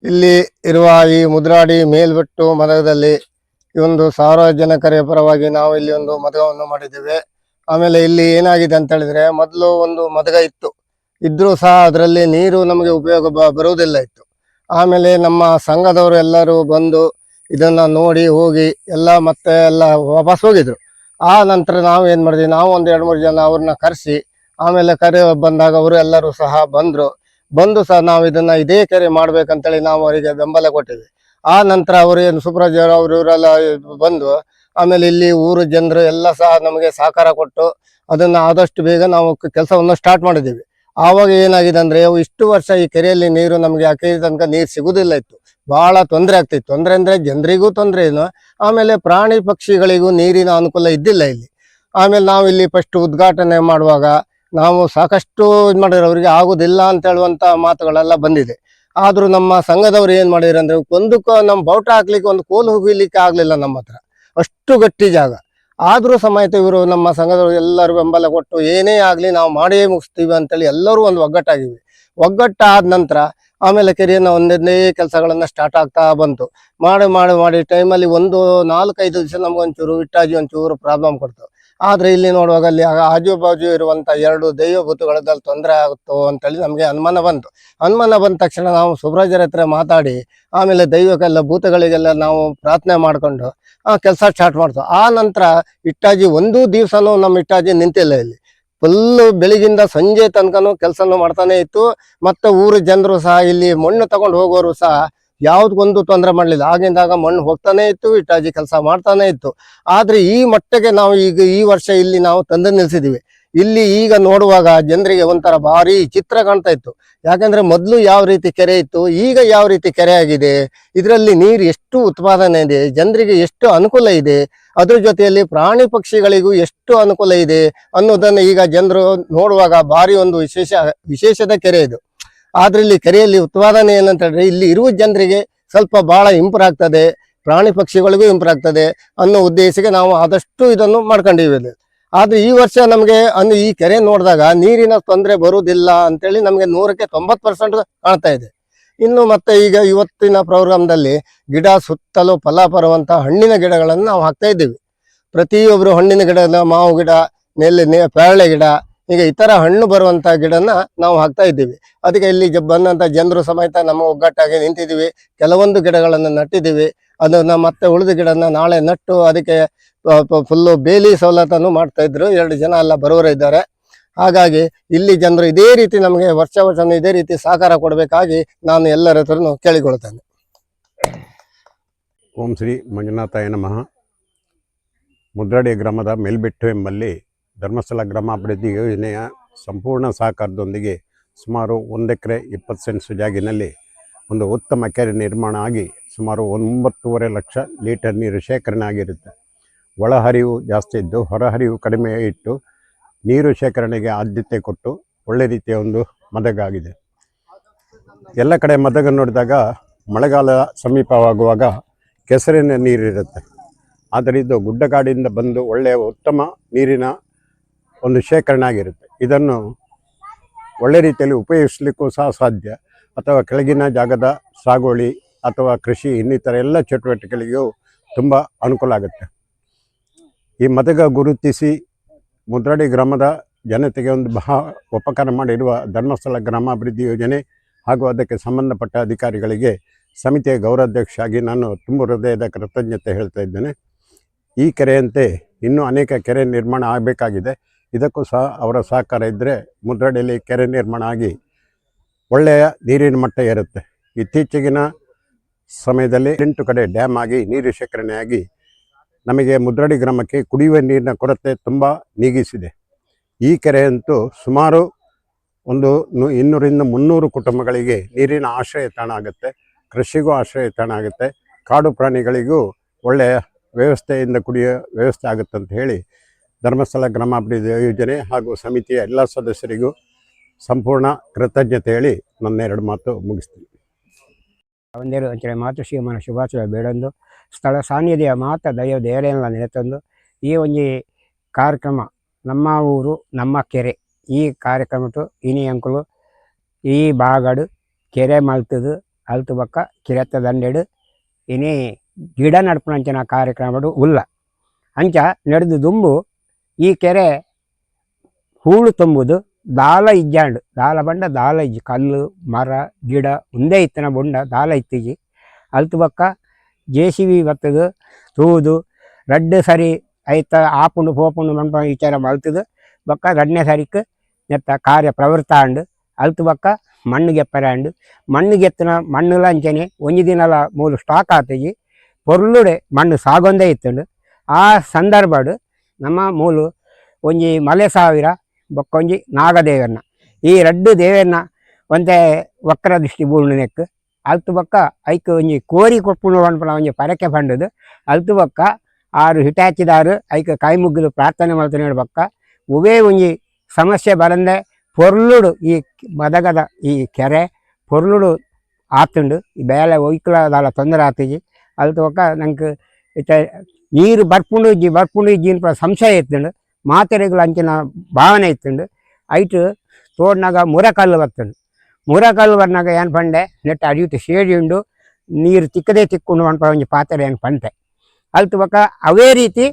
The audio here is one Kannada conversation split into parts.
ಇಲ್ಲಿ ಇರುವ ಈ ಮುದ್ರಾಡಿ ಮೇಲ್ಬೆಟ್ಟು ಮದಗದಲ್ಲಿ ಈ ಒಂದು ಸಾರ್ವಜನಿಕರ ಪರವಾಗಿ ನಾವು ಇಲ್ಲಿ ಒಂದು ಮದಗವನ್ನು ಮಾಡಿದ್ದೇವೆ. ಆಮೇಲೆ ಇಲ್ಲಿ ಏನಾಗಿದೆ ಅಂತ ಹೇಳಿದ್ರೆ, ಮೊದಲು ಒಂದು ಮದಗ ಇದ್ರೂ ಸಹ ಅದರಲ್ಲಿ ನೀರು ನಮಗೆ ಉಪಯೋಗ ಬರುವುದಿಲ್ಲ ಇತ್ತು. ಆಮೇಲೆ ನಮ್ಮ ಸಂಘದವರು ಎಲ್ಲರೂ ಬಂದು ಇದನ್ನ ನೋಡಿ ಹೋಗಿ ಮತ್ತೆ ಎಲ್ಲ ವಾಪಸ್ ಹೋಗಿದ್ರು. ಆ ನಂತರ ನಾವು ಏನ್ ಮಾಡಿದ್ವಿ, ನಾವು ಒಂದು 2-3 ಜನ ಅವ್ರನ್ನ ಕರೆಸಿ ಆಮೇಲೆ ಬಂದಾಗ ಅವರು ಎಲ್ಲರೂ ಸಹ ಬಂದು ಸಹ ನಾವು ಇದನ್ನ ಇದೇ ಕೆರೆ ಮಾಡ್ಬೇಕಂತೇಳಿ ನಾವು ಅವರಿಗೆ ಬೆಂಬಲ ಕೊಟ್ಟಿದ್ವಿ. ಆ ನಂತರ ಅವರು ಏನು ಸುಬ್ರಾಜ್ ಅವರು ಇವರೆಲ್ಲ ಬಂದು ಆಮೇಲೆ ಇಲ್ಲಿ ಊರು ಜನರು ಎಲ್ಲ ಸಹ ನಮಗೆ ಸಹಕಾರ ಕೊಟ್ಟು ಅದನ್ನ ಆದಷ್ಟು ಬೇಗ ನಾವು ಕೆಲಸವನ್ನು ಸ್ಟಾರ್ಟ್ ಮಾಡಿದ್ದೀವಿ. ಆವಾಗ ಏನಾಗಿದೆ ಅಂದ್ರೆ, ಇಷ್ಟು ವರ್ಷ ಈ ಕೆರೆಯಲ್ಲಿ ನೀರು ನಮಗೆ ತನಕ ನೀರು ಸಿಗುದಿಲ್ಲ ಇತ್ತು. ಬಹಳ ತೊಂದರೆ ಆಗ್ತಿತ್ತು. ತೊಂದರೆ ಅಂದ್ರೆ ಜನರಿಗೂ ತೊಂದರೆ ಏನು, ಆಮೇಲೆ ಪ್ರಾಣಿ ಪಕ್ಷಿಗಳಿಗೂ ನೀರಿನ ಅನುಕೂಲ ಇದ್ದಿಲ್ಲ ಇಲ್ಲಿ. ಆಮೇಲೆ ನಾವು ಇಲ್ಲಿ ಫಸ್ಟ್ ಉದ್ಘಾಟನೆ ಮಾಡುವಾಗ ನಾವು ಸಾಕಷ್ಟು ಇದು ಮಾಡಿದ್ರೆ ಅವರಿಗೆ ಆಗುದಿಲ್ಲ ಅಂತ ಹೇಳುವಂತ ಮಾತುಗಳೆಲ್ಲ ಬಂದಿದೆ. ಆದ್ರೂ ನಮ್ಮ ಸಂಘದವ್ರು ಏನ್ ಮಾಡಿದ್ರು ಅಂದ್ರೆ, ನಮ್ಮ ಬೌಟ ಹಾಕ್ಲಿಕ್ಕೆ ಒಂದು ಕೋಲು ಹೋಗ್ಲಿಕ್ಕೆ ಆಗ್ಲಿಲ್ಲ ನಮ್ಮ ಹತ್ರ, ಅಷ್ಟು ಗಟ್ಟಿ ಜಾಗ. ಆದ್ರೂ ಸಮೇತ ಇವರು ನಮ್ಮ ಸಂಘದವರು ಎಲ್ಲರೂ ಬೆಂಬಲ ಕೊಟ್ಟು ಏನೇ ಆಗ್ಲಿ ನಾವು ಮಾಡೇ ಮುಗಿಸ್ತೀವಿ ಅಂತೇಳಿ ಎಲ್ಲರೂ ಒಂದು ಒಗ್ಗಟ್ಟಾಗಿವಿ. ಒಗ್ಗಟ್ಟಾದ ನಂತರ ಆಮೇಲೆ ಕೆರೆಯನ್ನ ಒಂದೊಂದೇ ಕೆಲಸಗಳನ್ನ ಸ್ಟಾರ್ಟ್ ಆಗ್ತಾ ಬಂತು. ಮಾಡಿ ಟೈಮಲ್ಲಿ ಒಂದು 4-5 ದಿವಸ ನಮ್ಗೊಂಚೂರು ಇಟ್ಟಾಜಿ ಒಂಚೂರು ಪ್ರಾಬ್ಲಮ್ ಕೊಡ್ತು. ಆದ್ರೆ ಇಲ್ಲಿ ನೋಡುವಾಗ ಅಲ್ಲಿ ಆಜು ಬಾಜು ಇರುವಂತ 2 ದೈವಭೂತಗಳದಲ್ಲಿ ತೊಂದರೆ ಆಗುತ್ತೋ ಅಂತೇಳಿ ನಮ್ಗೆ ಅನುಮಾನ ಬಂತು. ಅನುಮಾನ ಬಂದ ತಕ್ಷಣ ನಾವು ಸುಬ್ರಾಜರ ಹತ್ರ ಮಾತಾಡಿ ಆಮೇಲೆ ದೈವಕ್ಕೆಲ್ಲ ಭೂತಗಳಿಗೆಲ್ಲ ನಾವು ಪ್ರಾರ್ಥನೆ ಮಾಡ್ಕೊಂಡು ಕೆಲಸ ಸ್ಟಾರ್ಟ್ ಮಾಡ್ತು. ಆ ನಂತರ ಇಟ್ಟಾಜಿ ಒಂದು ದಿವಸನೂ ನಮ್ಮ ಇಟ್ಟಾಜಿ ನಿಂತಿಲ್ಲ. ಇಲ್ಲಿ ಫುಲ್ಲು ಬೆಳಿಗಿಂದ ಸಂಜೆ ತನಕನೂ ಕೆಲಸನೂ ಮಾಡ್ತಾನೆ ಇತ್ತು. ಮತ್ತೆ ಊರು ಜನರು ಸಹ ಇಲ್ಲಿ ಮಣ್ಣು ತಗೊಂಡು ಹೋಗೋರು ಸಹ ಯಾವ್ದಕ್ಕೊಂದು ತೊಂದರೆ ಮಾಡಲಿಲ್ಲ. ಆಗಿಂದಾಗ ಮಣ್ಣು ಹೋಗ್ತಾನೆ ಇತ್ತು, ಇಟ್ಟಾಜಿ ಕೆಲಸ ಮಾಡ್ತಾನೆ ಇತ್ತು. ಆದ್ರೆ ಈ ಮಟ್ಟಿಗೆ ನಾವು ಈಗ ಈ ವರ್ಷ ಇಲ್ಲಿ ನಾವು ತಂದು ನಿಲ್ಸಿದೀವಿ. ಇಲ್ಲಿ ಈಗ ನೋಡುವಾಗ ಜನರಿಗೆ ಒಂಥರ ಭಾರಿ ಚಿತ್ರ ಕಾಣ್ತಾ ಇತ್ತು. ಯಾಕಂದ್ರೆ ಮೊದಲು ಯಾವ ರೀತಿ ಕೆರೆ ಇತ್ತು, ಈಗ ಯಾವ ರೀತಿ ಕೆರೆ ಆಗಿದೆ, ಇದರಲ್ಲಿ ನೀರು ಎಷ್ಟು ಉತ್ಪಾದನೆ ಇದೆ, ಜನರಿಗೆ ಎಷ್ಟು ಅನುಕೂಲ ಇದೆ, ಅದ್ರ ಜೊತೆಯಲ್ಲಿ ಪ್ರಾಣಿ ಪಕ್ಷಿಗಳಿಗೂ ಎಷ್ಟು ಅನುಕೂಲ ಇದೆ ಅನ್ನೋದನ್ನು ಈಗ ಜನರು ನೋಡುವಾಗ ಭಾರಿ ಒಂದು ವಿಶೇಷದ ಕೆರೆ ಇದು. ಆದ್ರೆ ಇಲ್ಲಿ ಕೆರೆಯಲ್ಲಿ ಉತ್ಪಾದನೆ ಏನಂತ ಹೇಳಿದ್ರೆ, ಇಲ್ಲಿ ಇರುವ ಜನರಿಗೆ ಸ್ವಲ್ಪ ಬಹಳ ಇಂಪ್ರೂವ್ ಆಗ್ತದೆ, ಪ್ರಾಣಿ ಪಕ್ಷಿಗಳಿಗೂ ಇಂಪ್ರೂವ್ ಆಗ್ತದೆ ಅನ್ನೋ ಉದ್ದೇಶಕ್ಕೆ ನಾವು ಆದಷ್ಟು ಇದನ್ನು ಮಾಡ್ಕೊಂಡಿದ್ದೀವಿ. ಆದ್ರೆ ಈ ವರ್ಷ ನಮಗೆ ಈ ಕೆರೆ ನೋಡಿದಾಗ ನೀರಿನ ತೊಂದರೆ ಬರುವುದಿಲ್ಲ ಅಂತೇಳಿ ನಮಗೆ 100ಕ್ಕೆ 90% ಕಾಣ್ತಾ ಇದೆ. ಇನ್ನು ಮತ್ತೆ ಈಗ ಇವತ್ತಿನ ಪ್ರೋಗ್ರಾಮ್ದಲ್ಲಿ ಗಿಡ ಸುತ್ತಲೂ ಫಲ ಬರುವಂತಹ ಹಣ್ಣಿನ ಗಿಡಗಳನ್ನು ನಾವು ಹಾಕ್ತಾ ಇದ್ದೀವಿ. ಪ್ರತಿಯೊಬ್ಬರು ಹಣ್ಣಿನ ಗಿಡ, ಮಾವು ಗಿಡ, ಪೇರಳೆ ಗಿಡ, ಈಗ ಇತರ ಹಣ್ಣು ಬರುವಂತ ಗಿಡನ ನಾವು ಹಾಕ್ತಾ ಇದ್ದೀವಿ. ಅದಕ್ಕೆ ಇಲ್ಲಿ ಬಂದಂತ ಜನರು ಸಮೇತ ನಮ್ಮ ಒಗ್ಗಟ್ಟಾಗಿ ನಿಂತಿದ್ದೀವಿ. ಕೆಲವೊಂದು ಗಿಡಗಳನ್ನು ನಟ್ಟಿದ್ದೀವಿ. ಅದನ್ನ ಮತ್ತೆ ಉಳಿದ ಗಿಡನ ನಾಳೆ ನಟ್ಟು ಅದಕ್ಕೆ ಫುಲ್ಲು ಬೇಲಿ ಸವಲತ್ತನ್ನು ಮಾಡ್ತಾ ಇದ್ರು. 2 ಜನ ಎಲ್ಲ ಬರೋರು ಇದ್ದಾರೆ. ಹಾಗಾಗಿ ಇಲ್ಲಿ ಜನರು ಇದೇ ರೀತಿ ನಮಗೆ ವರ್ಷ ಇದೇ ರೀತಿ ಸಹಕಾರ ಕೊಡಬೇಕಾಗಿ ನಾನು ಎಲ್ಲರ ಹತ್ರನು ಕೇಳಿಕೊಳ್ತೇನೆ. ಓಂ ಶ್ರೀ ಮಂಜುನಾಥಾಯ ನಮಃ. ಮುದ್ರಾಡಿ ಗ್ರಾಮದ ಮೇಲ್ಬೆಟ್ಟು ಎಂಬಲ್ಲಿ ಧರ್ಮಸ್ಥಳ ಗ್ರಾಮಾಭಿವೃದ್ಧಿ ಯೋಜನೆಯ ಸಂಪೂರ್ಣ ಸಹಕಾರದೊಂದಿಗೆ ಸುಮಾರು 1 ಎಕರೆ 20 ಸೆಂಟ್ಸ್ ಜಾಗಿನಲ್ಲಿ ಒಂದು ಉತ್ತಮ ಕೆರೆ ನಿರ್ಮಾಣ ಆಗಿ ಸುಮಾರು 9.5 ಲಕ್ಷ ಲೀಟರ್ ನೀರು ಶೇಖರಣೆ ಆಗಿರುತ್ತೆ. ಒಳಹರಿವು ಜಾಸ್ತಿ ಇದ್ದು ಹೊರಹರಿವು ಕಡಿಮೆ ಇಟ್ಟು ನೀರು ಶೇಖರಣೆಗೆ ಆದ್ಯತೆ ಕೊಟ್ಟು ಒಳ್ಳೆ ರೀತಿಯ ಒಂದು ಮದಗ ಆಗಿದೆ. ಎಲ್ಲ ಕಡೆ ಮದಗ ನೋಡಿದಾಗ ಮಳೆಗಾಲ ಸಮೀಪವಾಗುವಾಗ ಕೆಸರಿನ ನೀರಿರುತ್ತೆ. ಆದರೆ ಇದು ಗುಡ್ಡಗಾಡಿಂದ ಬಂದು ಒಳ್ಳೆಯ ಉತ್ತಮ ನೀರಿನ ಒಂದು ಶೇಖರಣೆ ಆಗಿರುತ್ತೆ. ಇದನ್ನು ಒಳ್ಳೆ ರೀತಿಯಲ್ಲಿ ಉಪಯೋಗಿಸಲಿಕ್ಕೂ ಸಹ ಸಾಧ್ಯ, ಅಥವಾ ಕೆಳಗಿನ ಜಾಗದ ಸಾಗುವಳಿ ಅಥವಾ ಕೃಷಿ ಇನ್ನಿತರ ಎಲ್ಲ ಚಟುವಟಿಕೆಗಳಿಗೂ ತುಂಬ ಅನುಕೂಲ ಆಗುತ್ತೆ. ಈ ಮದಗ ಗುರುತಿಸಿ ಮುದ್ರಾಡಿ ಗ್ರಾಮದ ಜನತೆಗೆ ಒಂದು ಉಪಕಾರ ಮಾಡಿರುವ ಧರ್ಮಸ್ಥಳ ಗ್ರಾಮಾಭಿವೃದ್ಧಿ ಯೋಜನೆ ಹಾಗೂ ಅದಕ್ಕೆ ಸಂಬಂಧಪಟ್ಟ ಅಧಿಕಾರಿಗಳಿಗೆ ಸಮಿತಿಯ ಗೌರವಾಧ್ಯಕ್ಷ ಆಗಿ ನಾನು ತುಂಬ ಹೃದಯದ ಕೃತಜ್ಞತೆ ಹೇಳ್ತಾ ಇದ್ದೇನೆ. ಈ ಕೆರೆಯಂತೆ ಇನ್ನೂ ಅನೇಕ ಕೆರೆ ನಿರ್ಮಾಣ ಆಗಬೇಕಾಗಿದೆ. ಇದಕ್ಕೂ ಸಹ ಅವರ ಸಹಕಾರ ಇದ್ದರೆ ಮುದ್ರಾಡಿಯಲ್ಲಿ ಕೆರೆ ನಿರ್ಮಾಣ ಆಗಿ ಒಳ್ಳೆಯ ನೀರಿನ ಮಟ್ಟ ಇರುತ್ತೆ. ಇತ್ತೀಚೆಗಿನ ಸಮಯದಲ್ಲಿ 8 ಕಡೆ ಡ್ಯಾಮ್ ಆಗಿ ನೀರು ಶೇಖರಣೆಯಾಗಿ ನಮಗೆ ಮುದ್ರಾಡಿ ಗ್ರಾಮಕ್ಕೆ ಕುಡಿಯುವ ನೀರಿನ ಕೊರತೆ ತುಂಬ ನೀಗಿಸಿದೆ. ಈ ಕೆರೆಯಂತೂ ಸುಮಾರು ಒಂದು 200-300 ಕುಟುಂಬಗಳಿಗೆ ನೀರಿನ ಆಶ್ರಯ ತಾಣ ಆಗುತ್ತೆ, ಕೃಷಿಗೂ ಆಶ್ರಯ ತಾಣ ಆಗುತ್ತೆ, ಕಾಡು ಪ್ರಾಣಿಗಳಿಗೂ ಒಳ್ಳೆಯ ವ್ಯವಸ್ಥೆಯಿಂದ ಕುಡಿಯೋ ವ್ಯವಸ್ಥೆ ಆಗುತ್ತೆ ಅಂತ ಹೇಳಿ ಧರ್ಮಸ್ಥಳ ಗ್ರಾಮಾಭಿವೃದ್ಧಿ ಯೋಜನೆ ಹಾಗೂ ಸಮಿತಿಯ ಎಲ್ಲ ಸದಸ್ಯರಿಗೂ ಸಂಪೂರ್ಣ ಕೃತಜ್ಞತೆ ಹೇಳಿ ನನ್ನ 2 ಮಾತು ಮುಗಿಸ್ತೀನಿ. ಒಂದೆರಡು ಅಂಚನೆ ಮಾತು ಶ್ರೀಮನ ಶುಭಾಶಯ ಬೇಡೊಂದು ಸ್ಥಳ ಸಾನ್ನಿಧ್ಯ ಮಾತ ದೈವ ದೇವರೆಲ್ಲ ನೆನೆತಂದು ಈ ಒಂಜಿ ಕಾರ್ಯಕ್ರಮ ನಮ್ಮ ಊರು ನಮ್ಮ ಕೆರೆ ಈ ಕಾರ್ಯಕ್ರಮಟ್ಟು ಇನಿ ಅಂಕುಲು ಈ ಬಾಗಡು ಕೆರೆ ಮಲ್ತದು ಅಲ್ತು ಬಕ್ಕ ಕಿರತ್ತ ದಂಡೆಡು ಇನಿ ಗಿಡ ನಡ್ಪುನಂಚಿನ ಕಾರ್ಯಕ್ರಮಡು ಉಲ್ಲ ಅಂಚ ನಡೆದು ದುಂಬು ಈ ಕೆರೆ ಹೂಳು ತುಂಬುದು ದಾಲ ಇಜ್ಜಾಂಡು ದಾಲ ಬಂಡ ದಾಲ ಇಜ್ಜಿ ಕಲ್ಲು ಮರ ಗಿಡ ಒಂದೇ ಇತ್ತಿನ ಬೊಂಡ ದಾಲ ಇತ್ತಿಜಿ ಅಲ್ತು ಬಕ್ಕ JCB ಬತ್ತದು ತೂದು ರಡ್ಡು ಸರಿ ಐತ ಆಪುಂಡು ಪೋಪುಂಡು ಮನ್ಪ ವಿಚಾರ ಮಲ್ತದು ಬಕ್ಕ ರಡ್ನೆ ಸರಿಕ್ ನೆತ್ತ ಕಾರ್ಯ ಪ್ರವೃತ್ತ ಆಂಡು ಅಲ್ತು ಬಕ್ಕ ಮಣ್ಣು ಗೆಪ್ಪರಾಂಡು ಮಣ್ಣು ಗೆತ್ತಿನ ಮಣ್ಣುಲ ಅಂಚನೆ ಒಂಜಿ ದಿನಲ ಮೂಲು ಸ್ಟಾಕ್ ಆತಜಿ ಪೊರ್ಲುಡೆ ಮಣ್ಣು ಸಾಗೊಂದೇ ಇತ್ತುಂಡು ಆ ಸಂದರ್ಭಡು ನಮ್ಮ ಮೂಲು ಒಂಜಿ ಮಲೆ ಸಾವಿರ ಬೊಕ್ಕೊಂಜಿ ನಾಗದೇವರ್ನ ಈ ರಡ್ಡು ದೇವರ್ನ ಒಂದೇ ವಕ್ರ ದೃಷ್ಟಿ ಬೂರ್ಣ ನೆಕ್ ಅಲ್ತು ಬಕ್ಕ ಐಕ್ ಒಂಜಿ ಕೋರಿ ಕೊಪ್ಪುಂಡು ಪನ್ಪುನ ಒಂಜಿ ಪರಕೆ ಪಂಡದು ಅಲ್ತು ಬಕ್ಕ ಆರು ಹಿಟಾಚಿದಾರು ಐಕ್ ಕೈ ಮುಗ್ಗುದು ಪ್ರಾರ್ಥನೆ ಮಾಡ್ತಾನೆ ಬಕ್ಕ ಉವೇ ಒಂಜಿ ಸಮಸ್ಯೆ ಬರಂದೆ ಪೊರ್ಲುಡು ಈ ಮದಗದ ಈ ಕೆರೆ ಪೊರ್ಲುಡು ಆತುಂಡು ಈ ಬೇಲೆ ಒಯ್ಕಲದಾಲ ತೊಂದರೆ ಆತಜಿ ಅಲ್ತು ಬಕ್ಕ ನಂಗೆ ನೀರು ಬರ್ಪುಂಡು ಇಜ್ಜಿ ಸಂಶಯ ಇತ್ತುಂಡು ಮಾತೆರೆಗಳು ಅಂಚಿನ ಭಾವನೆ ಇತ್ತುಂಡು ಐಟು ತೋಡ್ನಾಗ ಮುರಕಲ್ಲು ಬರ್ತುಂಡು ಮುರಕಲ್ಲು ಬರ್ನಾಗ ಏನು ಪಂಡೆ ನೆಟ್ಟು ಅಡಿಯುಟ್ಟು ಸೇಡಿ ಉಂಡು ನೀರು ತಿಕ್ಕದೇ ತಿಕ್ಕೊಂಡು ಅನ್ಪ ಒಂಜಿ ಪಾತ್ರೆ ಏನು ಪಂತೆ ಅಲ್ತು ಬಕ್ಕ ಅವೇ ರೀತಿ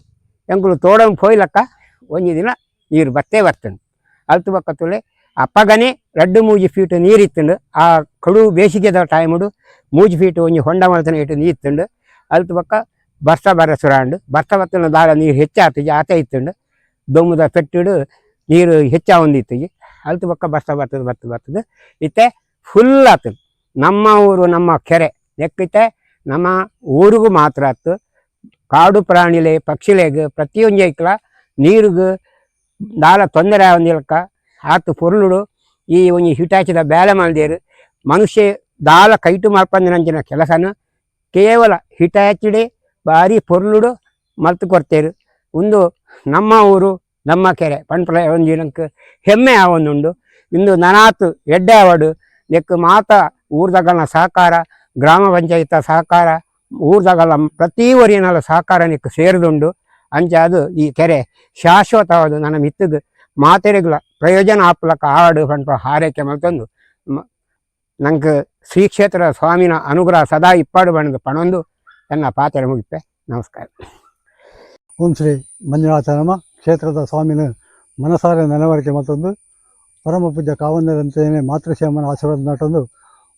ಎಂಕುಲು ತೋಡಂಗೆ ಪೋಯ್ಲಕ್ಕ ಒಂಜಿ ದಿನ ನೀರು ಬರ್ತುಂಡು ಅಲ್ತು ಬಕ್ಕ ತುಲೆ ಅಪ್ಪಗನೆ 2-3 ಫೀಟ್ ನೀರು ಇತ್ತುಂಡು ಆ ಕಡು ಬೇಸಿಗೆದ ಟೈಮುಡು 3 ಫೀಟ್ ಒಂಜಿ ಹೊಂಡ ಮಲ್ತನ ಇಟ್ಟು ನೀರು ಇತ್ತುಂಡು ಅಲ್ತು ಬಕ್ಕ ಬರ್ಸ ಸುರಾಂಡು ಬರ್ಸ ಬತ್ತನ ದಾಳ ನೀರು ಹೆಚ್ಚಾತಜಿ ಆತ ಇತ್ತುಂಡು ದೊಮ್ಮದ ಪೆಟ್ಟಿಡು ನೀರು ಹೆಚ್ಚ ಹೊಂದಿತ್ತಜಿ ಅಲ್ತು ಬಕ್ಕ ಬರ್ಸ ಬರ್ತದೆ ಇತ್ತೆ ಫುಲ್ ಆತು ನಮ್ಮ ಊರು ನಮ್ಮ ಕೆರೆ ನೆಕ್ಕಿತ್ತೆ ನಮ್ಮ ಊರಿಗೂ ಮಾತ್ರ ಆತು ಕಾಡು ಪ್ರಾಣಿಲೆ ಪಕ್ಷಿಲೆಗ್ ಪ್ರತಿಯೊಂದು ಐಕ್ಲ ನೀರಿಗೂ ದಾಲ ತೊಂದರೆ ಹೊಂದಿಲಕ್ಕ ಆತು ಪೊರ್ಲುಡು ಈ ಒಂಜಿ ಹಿಟಾಚಿದ ಬೇಲೆ ಮಲ್ದೇರು ಮನುಷ್ಯ ದಾಲ ಕೈಟು ಮಲ್ಪಂದಿನಂಚಿನ ಕೆಲಸನ ಕೇವಲ ಹಿಟಾಚಿಡೆ ಬಾರಿ ಪೊರ್ಲುಡು ಮಲ್ತು ಕೊಡ್ತೇರು ಒಂದು ನಮ್ಮ ಊರು ನಮ್ಮ ಕೆರೆ ಪಂಪಲ ಒಂಜಿ ನಂಗೆ ಹೆಮ್ಮೆ ಆವೊಂದುಂಡು ಇಂದು ನನಾತು ಎಡ್ಡೆ ಆವಡು ನೆಕ್ ಮಾತ ಊರ್ದಗಲ್ನ ಸಹಕಾರ ಗ್ರಾಮ ಪಂಚಾಯತ್ ಸಹಕಾರ ಊರ್ದಗಲ ಪ್ರತಿ ಒರಿಯನಲ ಸಹಕಾರ ನೆಕ್ ಸೇರಿದುಂಡು ಅಂಚ ಅದು ಈ ಕೆರೆ ಶಾಶ್ವತವಾದ ನನ್ನ ಮಿತ್ತದು ಮಾತೆರೆಗಳ ಪ್ರಯೋಜನ ಆಪ್ಲಕ್ಕ ಆಡು ಪಂಪ ಹಾರೈಕೆ ಮಲ್ತಂದು ನಂಗೆ ಶ್ರೀ ಕ್ಷೇತ್ರ ಸ್ವಾಮಿನ ಅನುಗ್ರಹ ಸದಾ ಇಪ್ಪಾಡು ಬಣ್ಣದ ಪಣೊಂದು ನನ್ನ ಪಾತ್ರೆ ಮುಗಿಪೆ ನಮಸ್ಕಾರ. ಓಂ ಶ್ರೀ ಮಂಜುನಾಥನಮ ಕ್ಷೇತ್ರದ ಸ್ವಾಮಿನ ಮನಸಾರೆ ನೆನವರಿಕೆ ಮತ್ತೊಂದು ಪರಮ ಪೂಜ್ಯ ಕಾವಂದರಂತೆಯೇ ಮಾತೃಶ್ಯಾಮನ ಆಶೀರ್ವಾದ ನಟೊಂದು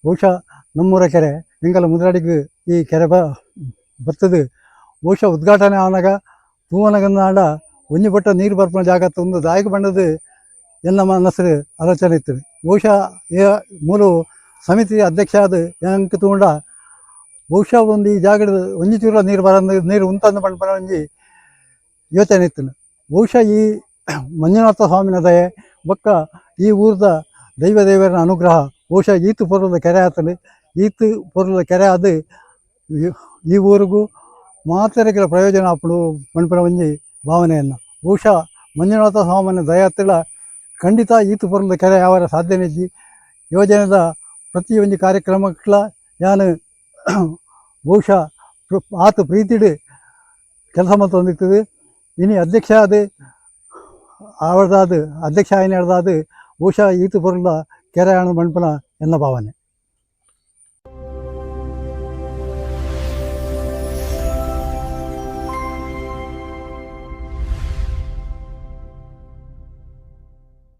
ಬಹುಶಃ ನಮ್ಮೂರ ಕೆರೆ ಇಂಗಲ ಮುದ್ರಾಡಿಗೆ ಈ ಕೆರೆ ಬರ್ತದೆ ಬಹುಶಃ ಉದ್ಘಾಟನೆ ಆನಾಗ ತೂವನಗನ್ನಾಡ ಒಂಜಿ ಬಟ್ಟ ನೀರು ಬರ್ಪನ ಜಾಗ ಒಂದು ದಾಯಕ ಬಣ್ಣದ ಎಲ್ಲ ಮನಸ್ಸು ಆಲೋಚನೆ ಇತ್ತು ಬಹುಶಃ ಮೂಲು ಸಮಿತಿ ಅಧ್ಯಕ್ಷ ಆದ ಎಂಕ್ ತಗೊಂಡ ಬಹುಶಃ ಒಂದು ಈ ಜಾಗದ ಒಂಜಿ ಚೂರ ನೀರು ನೀರು ಉಂತಂದು ಪಂಪನ ಒಂಜಿ ಯೋಚನೆ ಇತ್ತು ಬಹುಶಃ ಈ ಮಂಜುನಾಥ ಸ್ವಾಮಿನ ದಯೆ ಬೊಕ್ಕ ಈ ಊರದ ದೇವರ ಅನುಗ್ರಹ ಬಹುಶಃ ಈತು ಪೊರ್ಲದ ಕೆರೆ ಆತನು ಈತು ಪೊರ್ಲದ ಕೆರೆ ಆದ ಈ ಊರಿಗೂ ಮಾತೆರೆಗಳ ಪ್ರಯೋಜನ ಆಪಡು ಪಂಪನ ಒಂಜಿ ಭಾವನೆಯನ್ನು ಬಹುಶಃ ಮಂಜುನಾಥ ಸ್ವಾಮಿನ ದಯ ಹತ್ತಿರ ಖಂಡಿತ ಈತು ಪೊರ್ಲದ ಕೆರೆ ಯಾವಾರ ಸಾಧ್ಯನೇ ಇಜ್ಜಿ ಯೋಜನೆದ ಪ್ರತಿಯೊಂದು ಕಾರ್ಯಕ್ರಮಕ್ಲ ಯಾನು ಬಹುಶಃ ಆತು ಪ್ರೀತಿಡು ಕೆಲಸ ಮತ್ತು ಹೊಂದಿರ್ತದೆ ಇನಿ ಅಧ್ಯಕ್ಷ ಆದ ಅವಳದಾದ ಅಧ್ಯಕ್ಷ ಆಯ್ನ ಹಿಡ್ದಾದ ಬಹುಶಃ ಈತು ಪೊರ್ಲ ಕೆರೆ ಹಣ ಮಣ್ಪನ ಎಲ್ಲ ಭಾವನೆ.